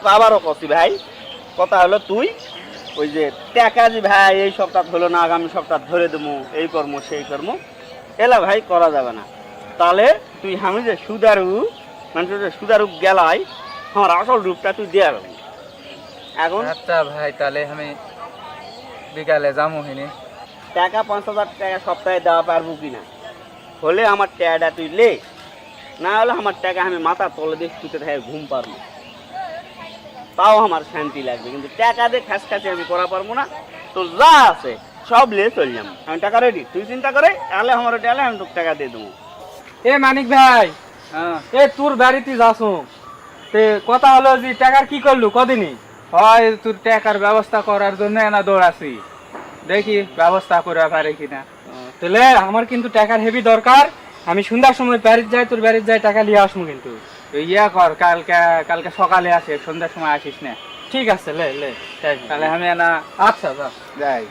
আবারও কছি ভাই, কথা হলো তুই ওই যে টাকা যে ভাই এই সপ্তাহ হলো না আগামী সপ্তাহ ধরে দেবো, এই কর্ম সেই কর্ম, এলা ভাই করা যাবে না। তাহলে তুই আমি যে সুদারু মানে যে সুদারু গেলাই আমার আসল রূপটা তুই দেয়া যাবি এখন। আচ্ছা ভাই, তাহলে আমি বিকালে যাবো হিনি। টাকা 5,000 টাকা সপ্তাহে দেওয়া পারবো কিনা, হলে আমার টাকাটা তুই লে, না হলে আমার টাকা আমি মাথা তলে দিয়ে শুতে থাকে ঘুম পারবো, তাও আমার শান্তি লাগবে, কিন্তু টাকা দিয়ে খাস খাসি আমি করা পারবো না। তো যা আছে সব নিয়ে চলে যাবো, আমি টাকা রেডি, তুই চিন্তা করে তাহলে আমার টালে আমি তোকে টাকা দিয়ে দেবো। এ মানিক ভাই, হ্যাঁ, এ তোর বাড়িতে যাসো, তে কথা হলো যে টাকার কি করলু কদিনই? হয় তোর টাকার ব্যবস্থা করার জন্য না দৌড়াছি, দেখি ব্যবস্থা করে পারে কিনা। তাহলে আমার কিন্তু টাকার হেভি দরকার, আমি সন্ধ্যার সময় বাড়িতে যাই, তোর বাড়িতে যাই, টাকা নিয়ে আসবো কিন্তু। তুই ইয়া কর, কালকে কালকে সকালে আসে, সন্ধ্যার সময় আসিস না। ঠিক আছে, লে লে, তাহলে আমি না আচ্ছা যা। যাই।